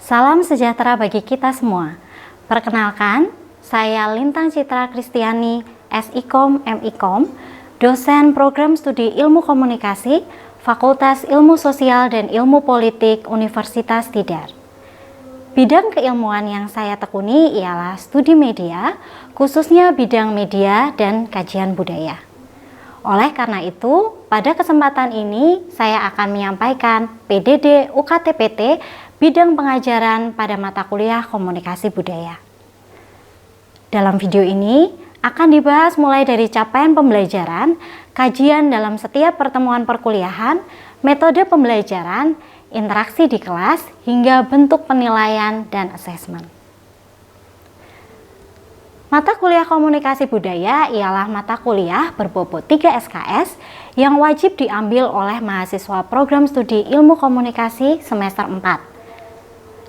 Salam sejahtera bagi kita semua. Perkenalkan, saya Lintang Citra Kristiani, SIKOM, MIKOM, dosen program studi Ilmu Komunikasi, Fakultas Ilmu Sosial dan Ilmu Politik Universitas Tidar. Bidang keilmuan yang saya tekuni ialah studi media, khususnya bidang media dan kajian budaya. Oleh karena itu, pada kesempatan ini saya akan menyampaikan PDD UKT-PT bidang pengajaran pada mata kuliah komunikasi budaya. Dalam video ini akan dibahas mulai dari capaian pembelajaran, kajian dalam setiap pertemuan perkuliahan, metode pembelajaran, interaksi di kelas, hingga bentuk penilaian dan asesmen. Mata kuliah komunikasi budaya ialah mata kuliah berbobot 3 SKS yang wajib diambil oleh mahasiswa program studi Ilmu Komunikasi semester 4.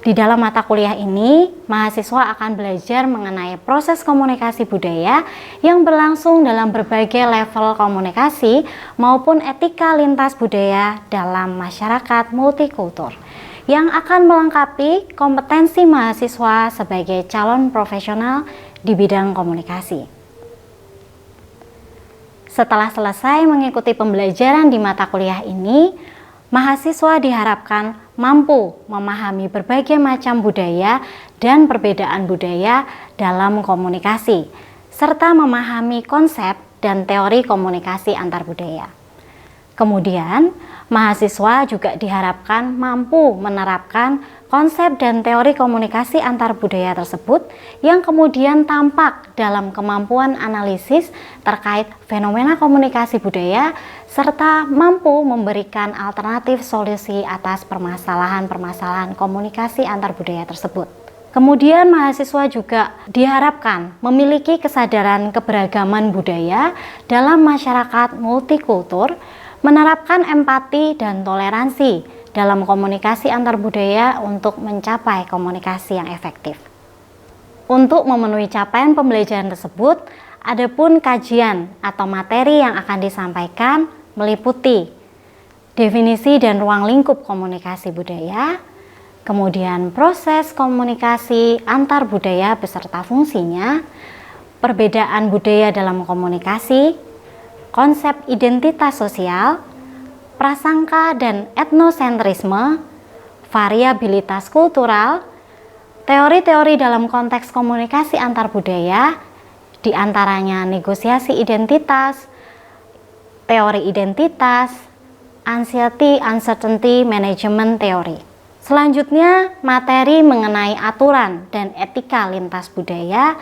Di dalam mata kuliah ini, mahasiswa akan belajar mengenai proses komunikasi budaya yang berlangsung dalam berbagai level komunikasi maupun etika lintas budaya dalam masyarakat multikultur yang akan melengkapi kompetensi mahasiswa sebagai calon profesional di bidang komunikasi. Setelah selesai mengikuti pembelajaran di mata kuliah ini, mahasiswa diharapkan mampu memahami berbagai macam budaya dan perbedaan budaya dalam komunikasi, serta memahami konsep dan teori komunikasi antar budaya. Kemudian, mahasiswa juga diharapkan mampu menerapkan konsep dan teori komunikasi antar budaya tersebut yang kemudian tampak dalam kemampuan analisis terkait fenomena komunikasi budaya serta mampu memberikan alternatif solusi atas permasalahan-permasalahan komunikasi antar budaya tersebut. Kemudian mahasiswa juga diharapkan memiliki kesadaran keberagaman budaya dalam masyarakat multikultur, menerapkan empati dan toleransi dalam komunikasi antar budaya untuk mencapai komunikasi yang efektif. Untuk memenuhi capaian pembelajaran tersebut, adapun kajian atau materi yang akan disampaikan meliputi definisi dan ruang lingkup komunikasi budaya, kemudian proses komunikasi antar budaya beserta fungsinya, perbedaan budaya dalam komunikasi, konsep identitas sosial, prasangka dan etnosentrisme, variabilitas kultural, teori-teori dalam konteks komunikasi antar budaya, diantaranya negosiasi identitas, teori identitas, anxiety uncertainty management theory. Selanjutnya, materi mengenai aturan dan etika lintas budaya,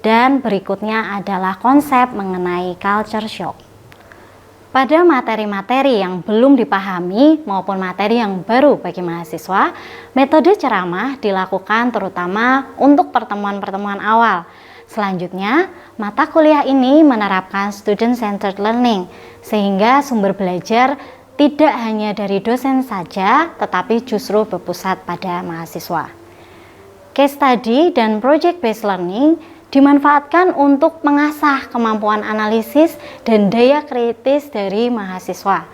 dan berikutnya adalah konsep mengenai culture shock. Pada materi-materi yang belum dipahami maupun materi yang baru bagi mahasiswa, metode ceramah dilakukan terutama untuk pertemuan-pertemuan awal. Selanjutnya, mata kuliah ini menerapkan student-centered learning, sehingga sumber belajar tidak hanya dari dosen saja, tetapi justru berpusat pada mahasiswa. Case study dan project-based learning dimanfaatkan untuk mengasah kemampuan analisis dan daya kritis dari mahasiswa.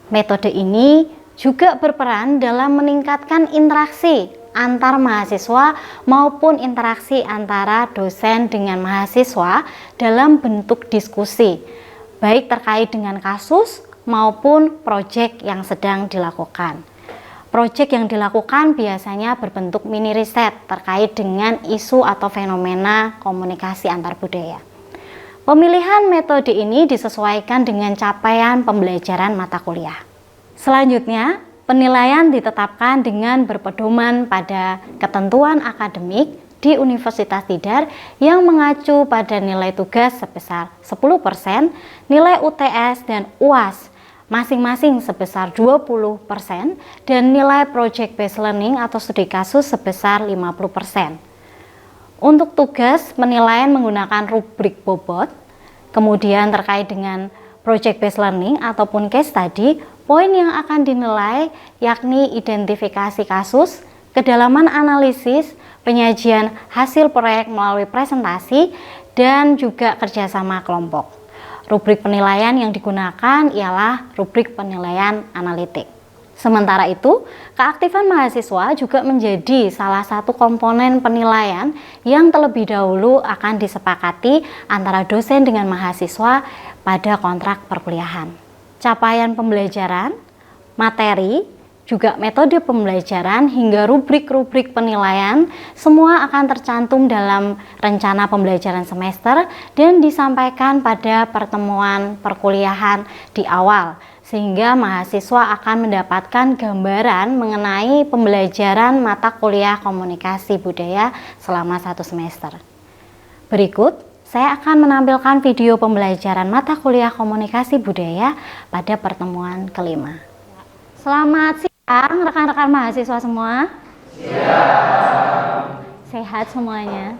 Metode ini juga berperan dalam meningkatkan interaksi antar mahasiswa maupun interaksi antara dosen dengan mahasiswa dalam bentuk diskusi, baik terkait dengan kasus maupun proyek yang sedang dilakukan. Proyek yang dilakukan biasanya berbentuk mini riset terkait dengan isu atau fenomena komunikasi antar budaya. Pemilihan metode ini disesuaikan dengan capaian pembelajaran mata kuliah. Selanjutnya, penilaian ditetapkan dengan berpedoman pada ketentuan akademik di Universitas Tidar yang mengacu pada nilai tugas sebesar 10%, nilai UTS dan UAS masing-masing sebesar 20% dan nilai project based learning atau studi kasus sebesar 50%. Untuk tugas, penilaian menggunakan rubrik bobot. Kemudian terkait dengan project based learning ataupun case study, poin yang akan dinilai yakni identifikasi kasus, kedalaman analisis, penyajian hasil proyek melalui presentasi, dan juga kerjasama kelompok. Rubrik penilaian yang digunakan ialah rubrik penilaian analitik. Sementara itu, keaktifan mahasiswa juga menjadi salah satu komponen penilaian yang terlebih dahulu akan disepakati antara dosen dengan mahasiswa pada kontrak perkuliahan. Capaian pembelajaran, materi, juga metode pembelajaran hingga rubrik-rubrik penilaian semua akan tercantum dalam rencana pembelajaran semester dan disampaikan pada pertemuan perkuliahan di awal, sehingga mahasiswa akan mendapatkan gambaran mengenai pembelajaran mata kuliah komunikasi budaya selama 1 semester. Berikut saya akan menampilkan video pembelajaran mata kuliah komunikasi budaya pada pertemuan kelima. Selamat siang rekan-rekan mahasiswa semua. Siang. Sehat semuanya?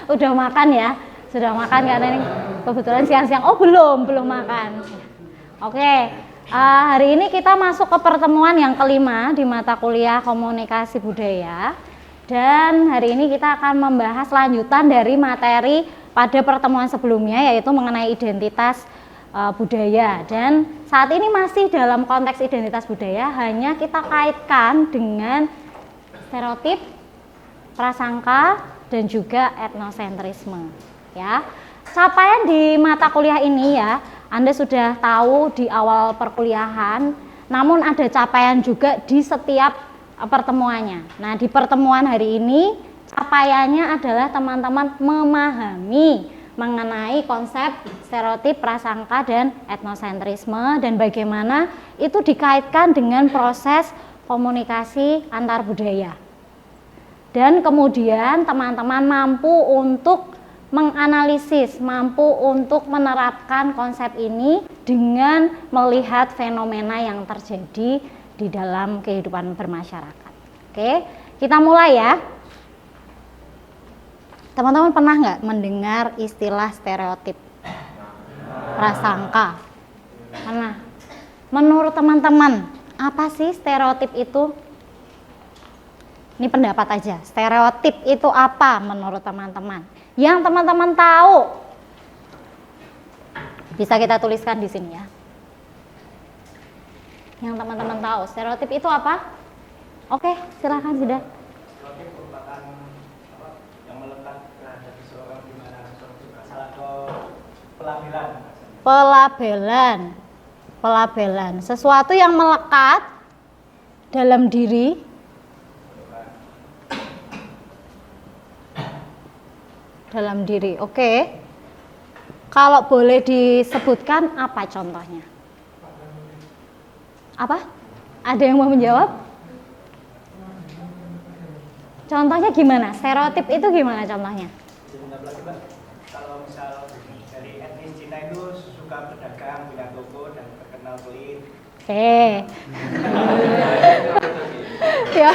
Udah makan ya? Sudah makan karena ini kebetulan siang-siang. Oh belum makan. Oke, hari ini kita masuk ke pertemuan yang kelima di mata kuliah komunikasi budaya. Dan hari ini kita akan membahas lanjutan dari materi pada pertemuan sebelumnya, yaitu mengenai identitas budaya. Dan saat ini masih dalam konteks identitas budaya, hanya kita kaitkan dengan stereotip, prasangka, dan juga etnosentrisme. Ya, capaian di mata kuliah ini ya, Anda sudah tahu di awal perkuliahan, namun ada capaian juga di setiap pertemuannya. Nah, di pertemuan hari ini capaiannya adalah teman-teman memahami mengenai konsep stereotip, prasangka, dan etnosentrisme dan bagaimana itu dikaitkan dengan proses komunikasi antar budaya. Dan kemudian teman-teman mampu untuk menganalisis, mampu untuk menerapkan konsep ini dengan melihat fenomena yang terjadi di dalam kehidupan bermasyarakat. Oke, kita mulai ya. Teman-teman pernah nggak mendengar istilah stereotip, prasangka? Pernah? Menurut teman-teman, apa sih stereotip itu? Ini pendapat aja. Stereotip itu apa menurut teman-teman? Yang teman-teman tahu, bisa kita tuliskan di sini ya. Yang teman-teman tahu, stereotip itu apa? Oke, silakan sudah. Pelabelan, sesuatu yang melekat dalam diri, Oke. Kalau boleh disebutkan apa contohnya? Apa? Ada yang mau menjawab? Contohnya gimana? Stereotip itu gimana contohnya? Kalau misal dari etnis Cina itu suka berdagang, punya toko dan terkenal pelit. Oke. Ya,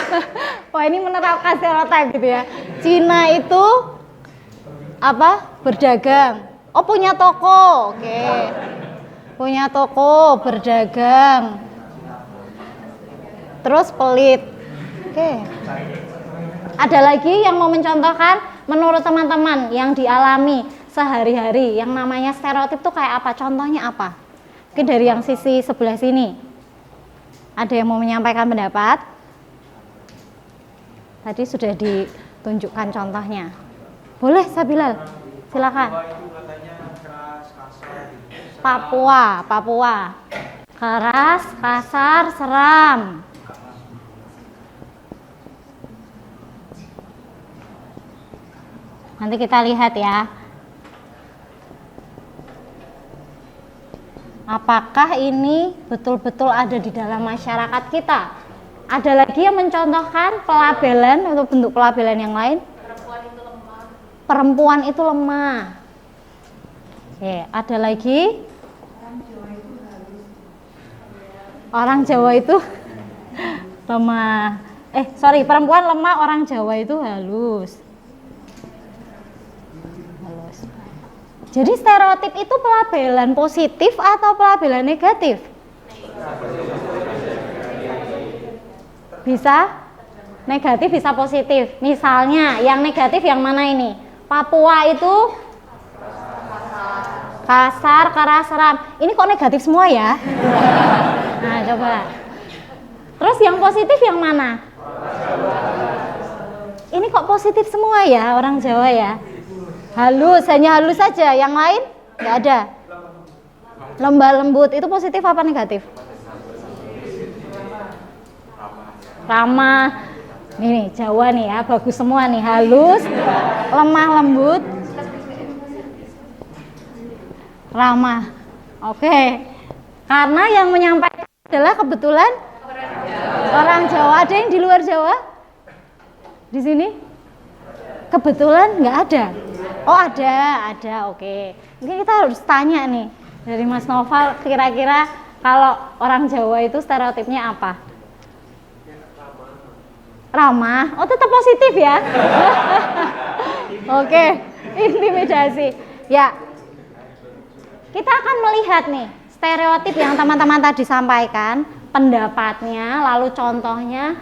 wah ini menerapkan stereotip gitu ya. Cina itu apa? Berdagang. Oh punya toko, oke. Punya toko, berdagang. Terus pelit. Oke. Ada lagi yang mau mencontohkan menurut teman-teman yang dialami sehari-hari yang namanya stereotip itu kayak apa? Contohnya apa? Mungkin dari yang sisi sebelah sini. Ada yang mau menyampaikan pendapat? Tadi sudah ditunjukkan contohnya. Boleh, Sabilal. Silakan. Papua. Keras, kasar, seram. Nanti kita lihat ya. Apakah ini betul-betul ada di dalam masyarakat kita? Ada lagi yang mencontohkan pelabelan atau bentuk pelabelan yang lain? Perempuan itu lemah. Oke, ada lagi? Orang Jawa itu lemah. Perempuan lemah, orang Jawa itu halus. Jadi stereotip itu pelabelan positif atau pelabelan negatif? Bisa negatif, bisa positif. Misalnya yang negatif yang mana ini? Papua itu kasar, keras, seram. Ini kok negatif semua ya? Nah, coba. Terus yang positif yang mana? Ini kok positif semua ya orang Jawa ya? Halus, hanya halus saja. Yang lain nggak ada. Lembah lembut itu positif apa negatif? Ramah. Nih Jawa nih ya, bagus semua nih. Halus, lemah lembut, ramah. Oke. Karena yang menyampaikan adalah kebetulan orang Jawa. Ada yang di luar Jawa? Di sini? Kebetulan nggak ada. Oh ada. Oke. Mungkin kita harus tanya nih dari Mas Noval, kira-kira kalau orang Jawa itu stereotipnya apa? Ramah. Oh tetap positif ya? Oke. Intimidasi. Ya. Kita akan melihat nih stereotip yang teman-teman tadi sampaikan, pendapatnya, lalu contohnya,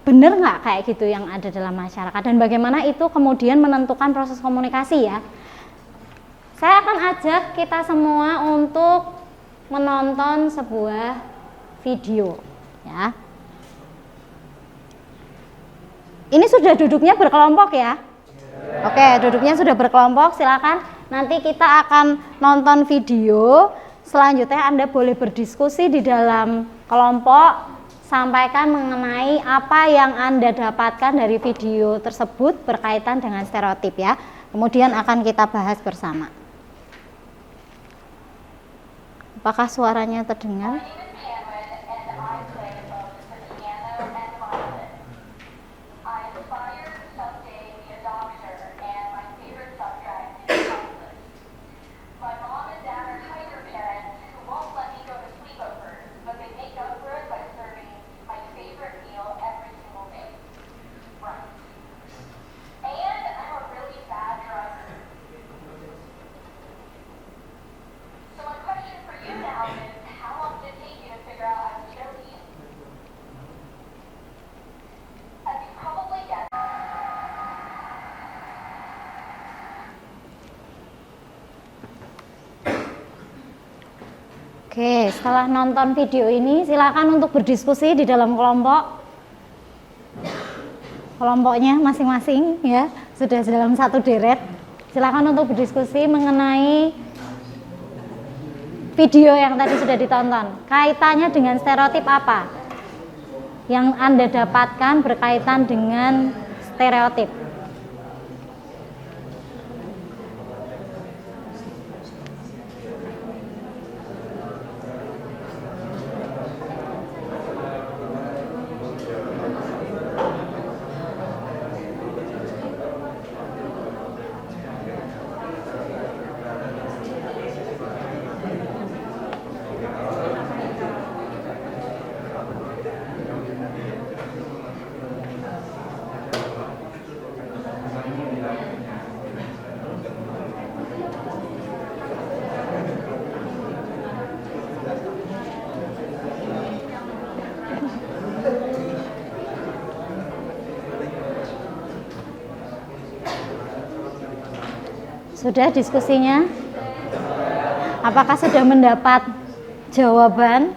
bener nggak kayak gitu yang ada dalam masyarakat, dan bagaimana itu kemudian menentukan proses komunikasi ya. Saya akan ajak kita semua untuk menonton sebuah video ya. Ini sudah duduknya berkelompok ya. Oke, duduknya sudah berkelompok, silakan. Nanti kita akan nonton video. Selanjutnya Anda boleh berdiskusi di dalam kelompok, sampaikan mengenai apa yang Anda dapatkan dari video tersebut berkaitan dengan stereotip ya. Kemudian akan kita bahas bersama. Apakah suaranya terdengar? Oke, setelah nonton video ini silakan untuk berdiskusi di dalam kelompoknya masing-masing ya, sudah dalam satu deret. Silakan untuk berdiskusi mengenai video yang tadi sudah ditonton. Kaitannya dengan stereotip apa yang Anda dapatkan berkaitan dengan stereotip? Sudah diskusinya? Apakah sudah mendapat jawaban?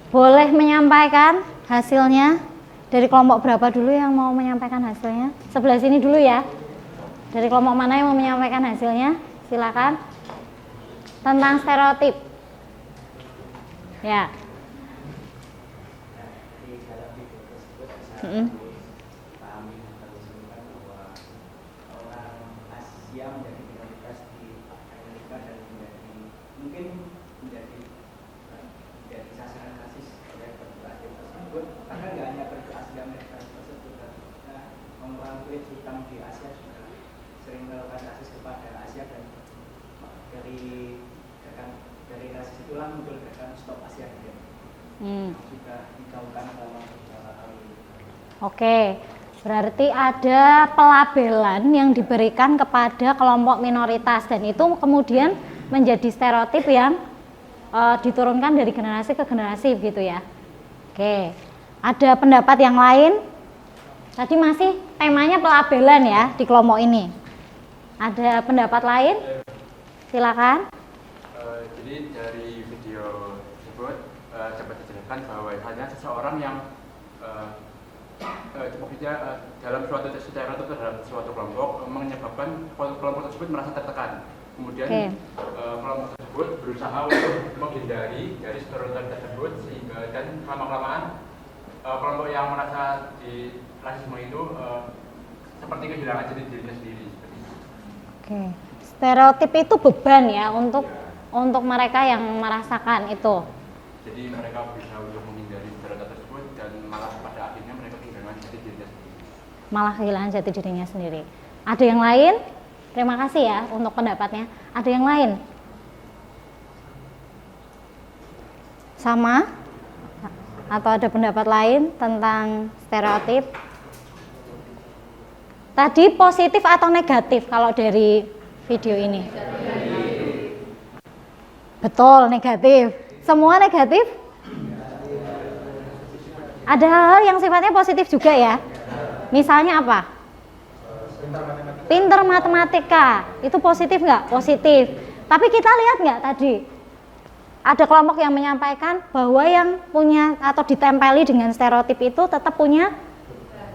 Boleh menyampaikan hasilnya? Dari kelompok berapa dulu yang mau menyampaikan hasilnya? Sebelah sini dulu ya. Dari kelompok mana yang mau menyampaikan hasilnya? Silakan. Tentang stereotip. Ya. Oke, berarti ada pelabelan yang diberikan kepada kelompok minoritas dan itu kemudian menjadi stereotip yang diturunkan dari generasi ke generasi gitu ya. Oke, ada pendapat yang lain? Tadi masih temanya pelabelan ya di kelompok ini. Ada pendapat lain? Silakan. Jadi dari video tersebut dapat dijelaskan bahwa hanya seseorang yang maksudnya dalam suatu stereotip terhadap suatu kelompok menyebabkan kelompok tersebut merasa tertekan. Kemudian kelompok tersebut berusaha untuk menghindari dari stereotip tersebut sehingga dan lama-kelamaan kelompok yang merasa di rasisme itu seperti kehilangan jati dirinya sendiri. Oke. Stereotip itu beban ya untuk mereka yang merasakan itu. Jadi mereka berusaha untuk menghindari stereotip tersebut dan malah pada akhirnya mereka kehilangan jati dirinya sendiri. Malah kehilangan jati dirinya sendiri. Ada yang lain? Terima kasih ya untuk pendapatnya. Ada yang lain? Sama? Atau ada pendapat lain tentang stereotip? Tadi positif atau negatif kalau dari video ini? Betul, negatif. Semua negatif? Ada hal yang sifatnya positif juga ya? Misalnya apa? Pinter matematika. Itu positif nggak? Positif. Tapi kita lihat nggak tadi? Ada kelompok yang menyampaikan bahwa yang punya atau ditempeli dengan stereotip itu tetap punya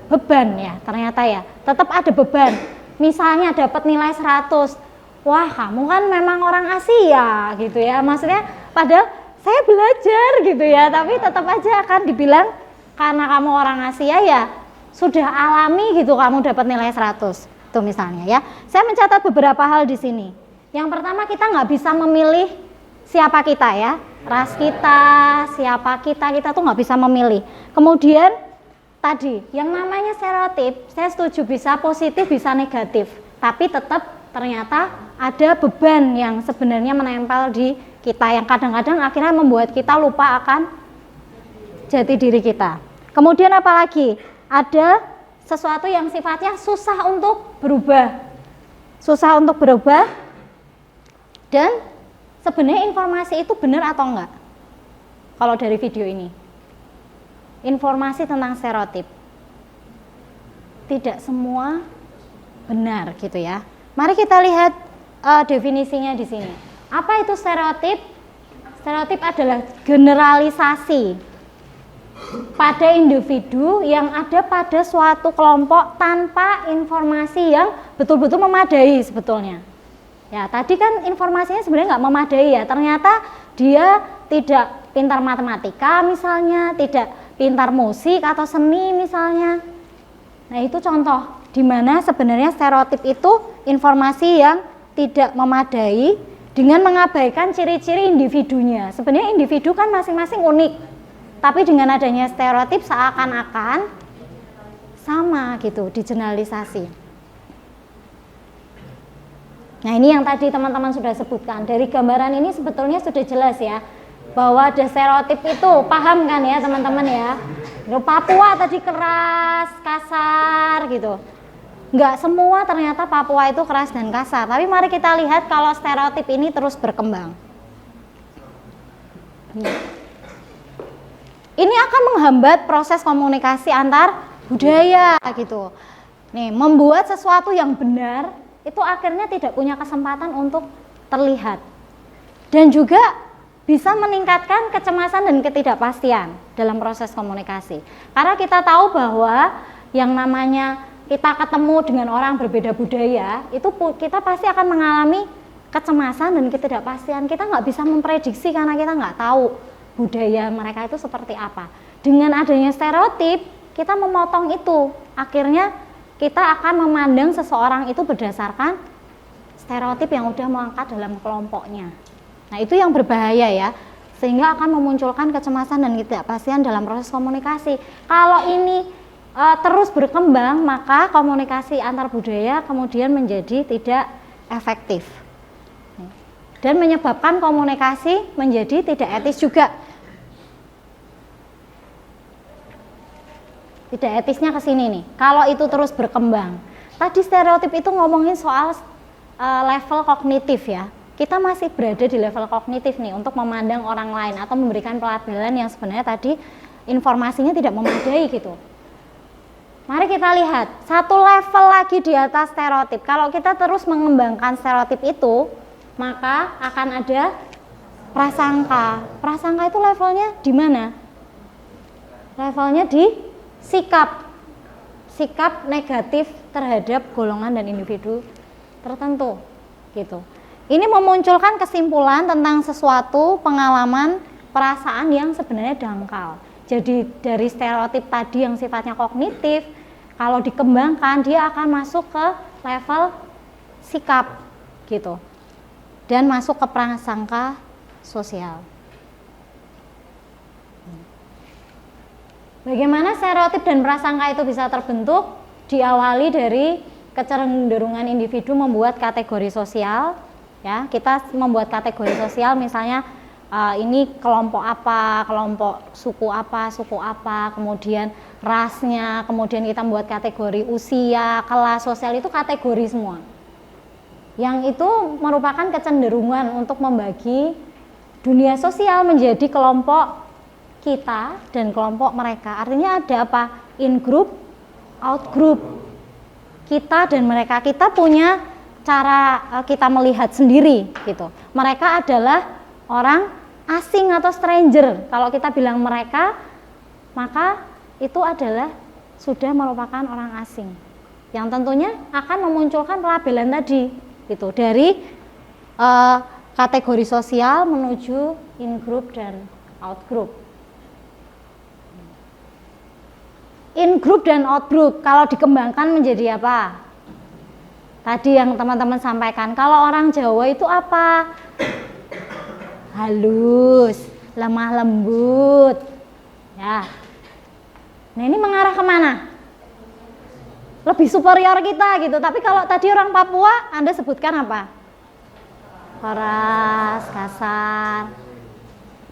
beban ya, ternyata ya, tetap ada beban. Misalnya dapat nilai 100, wah kamu kan memang orang Asia gitu ya, maksudnya padahal saya belajar gitu ya, tapi tetap aja akan dibilang karena kamu orang Asia ya sudah alami gitu kamu dapat nilai 100. Itu misalnya ya. Saya mencatat beberapa hal di sini. Yang pertama, kita nggak bisa memilih siapa kita ya, ras kita, siapa kita tuh nggak bisa memilih. Kemudian tadi, yang namanya stereotip, saya setuju bisa positif, bisa negatif. Tapi tetap ternyata ada beban yang sebenarnya menempel di kita, yang kadang-kadang akhirnya membuat kita lupa akan jati diri kita. Kemudian apalagi? Ada sesuatu yang sifatnya susah untuk berubah. Susah untuk berubah. Dan sebenarnya informasi itu benar atau enggak? Kalau dari video ini. Informasi tentang stereotip tidak semua benar gitu ya. Mari kita lihat definisinya di sini. Apa itu stereotip? Stereotip adalah generalisasi pada individu yang ada pada suatu kelompok tanpa informasi yang betul-betul memadai sebetulnya. Ya, tadi kan informasinya sebenarnya nggak memadai ya. Ternyata dia tidak pintar matematika misalnya, tidak pintar musik atau seni misalnya. Nah itu contoh di mana sebenarnya stereotip itu informasi yang tidak memadai dengan mengabaikan ciri-ciri individunya. Sebenarnya individu kan masing-masing unik, tapi dengan adanya stereotip seakan-akan sama gitu, digeneralisasi. Nah ini yang tadi teman-teman sudah sebutkan. Dari gambaran ini sebetulnya sudah jelas ya, bahwa ada stereotip itu, paham kan ya teman-teman ya. Papua tadi keras, kasar gitu. Enggak semua ternyata Papua itu keras dan kasar. Tapi mari kita lihat kalau stereotip ini terus berkembang. Ini akan menghambat proses komunikasi antar budaya gitu. Nih, membuat sesuatu yang benar itu akhirnya tidak punya kesempatan untuk terlihat. Dan juga bisa meningkatkan kecemasan dan ketidakpastian dalam proses komunikasi. Karena kita tahu bahwa yang namanya kita ketemu dengan orang berbeda budaya, itu kita pasti akan mengalami kecemasan dan ketidakpastian. Kita nggak bisa memprediksi karena kita nggak tahu budaya mereka itu seperti apa. Dengan adanya stereotip, kita memotong itu. Akhirnya kita akan memandang seseorang itu berdasarkan stereotip yang udah mengangkat dalam kelompoknya. Nah itu yang berbahaya ya, sehingga akan memunculkan kecemasan dan ketidakpastian dalam proses komunikasi. Kalau ini terus berkembang, maka komunikasi antar budaya kemudian menjadi tidak efektif dan menyebabkan komunikasi menjadi tidak etis juga. Tidak etisnya ke sini nih, kalau itu terus berkembang. Tadi stereotip itu ngomongin soal level kognitif ya. Kita masih berada di level kognitif nih untuk memandang orang lain atau memberikan pelabelan yang sebenarnya tadi informasinya tidak memadai gitu. Mari kita lihat satu level lagi di atas stereotip. Kalau kita terus mengembangkan stereotip itu, maka akan ada prasangka. Prasangka itu levelnya di mana? Levelnya di sikap. Sikap negatif terhadap golongan dan individu tertentu, gitu. Ini memunculkan kesimpulan tentang sesuatu pengalaman, perasaan yang sebenarnya dangkal. Jadi dari stereotip tadi yang sifatnya kognitif, kalau dikembangkan dia akan masuk ke level sikap gitu. Dan masuk ke prasangka sosial. Bagaimana stereotip dan prasangka itu bisa terbentuk? Diawali dari kecenderungan individu membuat kategori sosial. Ya, kita membuat kategori sosial misalnya ini kelompok apa, kelompok suku apa, kemudian rasnya, kemudian kita membuat kategori usia, kelas sosial, itu kategori semua. Yang itu merupakan kecenderungan untuk membagi dunia sosial menjadi kelompok kita dan kelompok mereka. Artinya ada apa? In group, out group. Kita dan mereka, kita punya cara kita melihat sendiri gitu. Mereka adalah orang asing atau stranger. Kalau kita bilang mereka, maka itu adalah sudah merupakan orang asing. Yang tentunya akan memunculkan pelabelan tadi, gitu. Dari kategori sosial menuju in group dan out group. In group dan out group kalau dikembangkan menjadi apa? Tadi yang teman-teman sampaikan, kalau orang Jawa itu apa? Halus, lemah lembut, ya. Nah ini mengarah kemana? Lebih superior kita gitu. Tapi kalau tadi orang Papua, Anda sebutkan apa? Keras, kasar.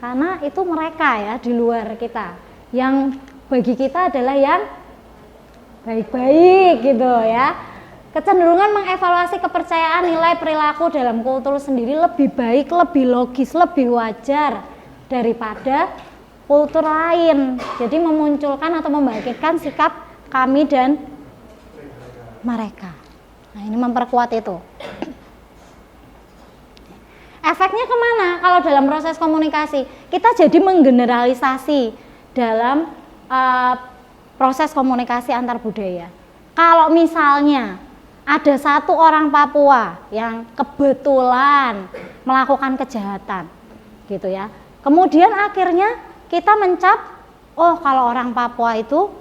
Karena itu mereka ya di luar kita. Yang bagi kita adalah yang baik-baik gitu ya. Kecenderungan mengevaluasi kepercayaan nilai perilaku dalam kultur sendiri lebih baik, lebih logis, lebih wajar daripada kultur lain. Jadi memunculkan atau membagikan sikap kami dan mereka. Nah ini memperkuat itu. Efeknya kemana kalau dalam proses komunikasi? Kita jadi menggeneralisasi dalam proses komunikasi antar budaya. Kalau misalnya ada satu orang Papua yang kebetulan melakukan kejahatan gitu ya. Kemudian akhirnya kita mencap, oh kalau orang Papua itu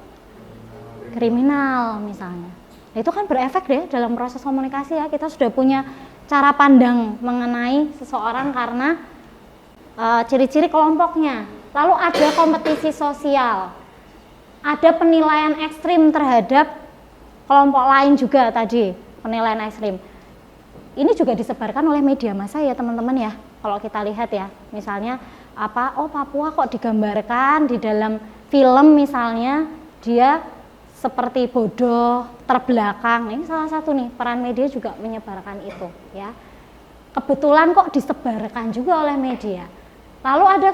kriminal misalnya. Itu kan berefek deh dalam proses komunikasi ya. Kita sudah punya cara pandang mengenai seseorang karena ciri-ciri kelompoknya. Lalu ada kompetisi sosial. Ada penilaian ekstrim terhadap kelompok lain juga tadi, penilaian ekstrim. Ini juga disebarkan oleh media massa ya teman-teman ya. Kalau kita lihat ya, misalnya apa? Oh Papua kok digambarkan di dalam film misalnya dia seperti bodoh, terbelakang. Ini salah satu nih peran media juga menyebarkan itu ya. Kebetulan kok disebarkan juga oleh media. Lalu ada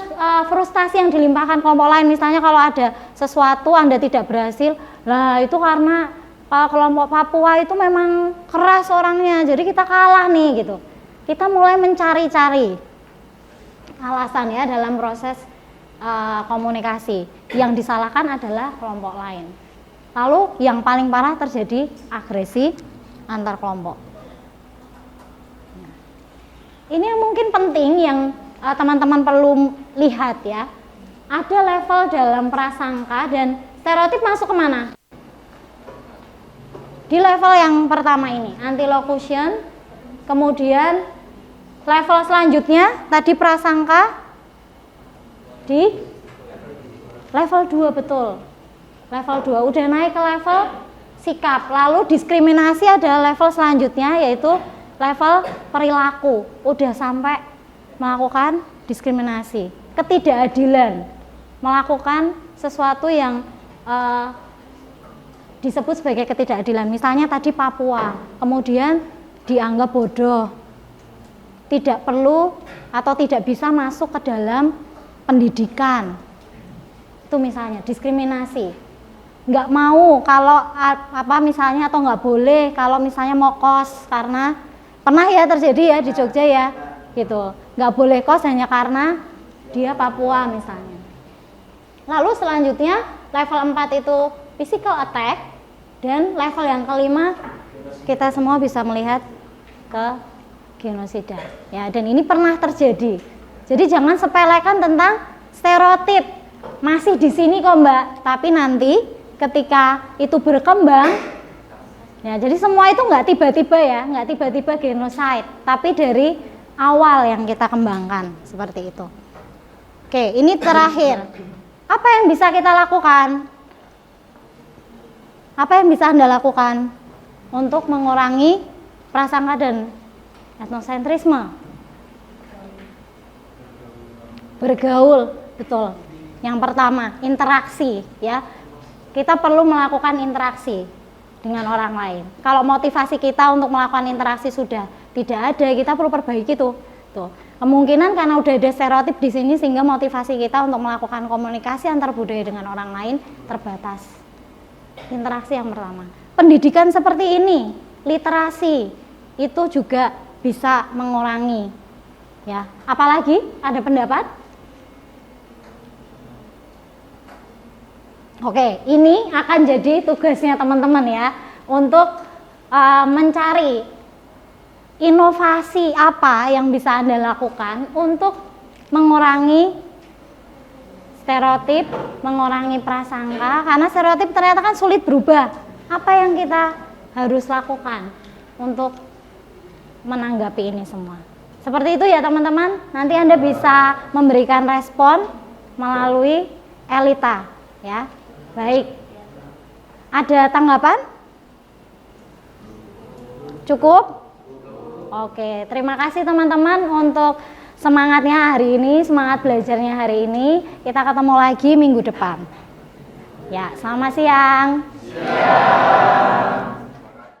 frustasi yang dilimpahkan kelompok lain. Misalnya kalau ada sesuatu Anda tidak berhasil, lah itu karena kelompok Papua itu memang keras orangnya, jadi kita kalah nih gitu. Kita mulai mencari-cari alasan ya dalam proses komunikasi. Yang disalahkan adalah kelompok lain. Lalu yang paling parah terjadi agresi antar kelompok. Ini yang mungkin penting yang teman-teman perlu lihat ya. Ada level dalam prasangka dan stereotip masuk kemana? Di level yang pertama ini, antilocution, kemudian level selanjutnya tadi prasangka di level 2 betul. Level 2 udah naik ke level sikap. Lalu diskriminasi ada level selanjutnya yaitu level perilaku. Udah sampai melakukan diskriminasi, ketidakadilan, melakukan sesuatu yang disebut sebagai ketidakadilan. Misalnya tadi Papua, kemudian dianggap bodoh, tidak perlu atau tidak bisa masuk ke dalam pendidikan. Itu misalnya diskriminasi. nggak mau kalau apa misalnya, atau nggak boleh kalau misalnya mau kos, karena pernah ya terjadi ya di Jogja ya gitu, nggak boleh kos hanya karena dia Papua misalnya. Lalu selanjutnya level 4 itu physical attack, dan level yang kelima kita semua bisa melihat ke genosida ya, dan ini pernah terjadi. Jadi jangan sepelekan tentang stereotip, masih di sini kok Mbak, tapi nanti ketika itu berkembang ya, jadi semua itu nggak tiba-tiba ya, nggak tiba-tiba genocide, tapi dari awal yang kita kembangkan seperti itu. Oke, ini terakhir, apa yang bisa kita lakukan? Apa yang bisa Anda lakukan untuk mengurangi prasangka dan etnosentrisme? Bergaul, betul. Yang pertama, interaksi ya. Kita perlu melakukan interaksi dengan orang lain. Kalau motivasi kita untuk melakukan interaksi sudah tidak ada, kita perlu perbaiki tuh. Kemungkinan karena udah ada stereotip di sini sehingga motivasi kita untuk melakukan komunikasi antar budaya dengan orang lain terbatas. Interaksi yang pertama. Pendidikan seperti ini, literasi itu juga bisa mengurangi ya. Apalagi ada pendapat? Oke, ini akan jadi tugasnya teman-teman ya, untuk mencari inovasi apa yang bisa Anda lakukan untuk mengurangi stereotip, mengurangi prasangka, karena stereotip ternyata kan sulit berubah. Apa yang kita harus lakukan untuk menanggapi ini semua? Seperti itu ya teman-teman, nanti Anda bisa memberikan respon melalui Elita ya. Baik, ada tanggapan? Cukup? Oke, terima kasih teman-teman untuk semangatnya hari ini, semangat belajarnya hari ini. Kita ketemu lagi minggu depan. Ya, selamat siang.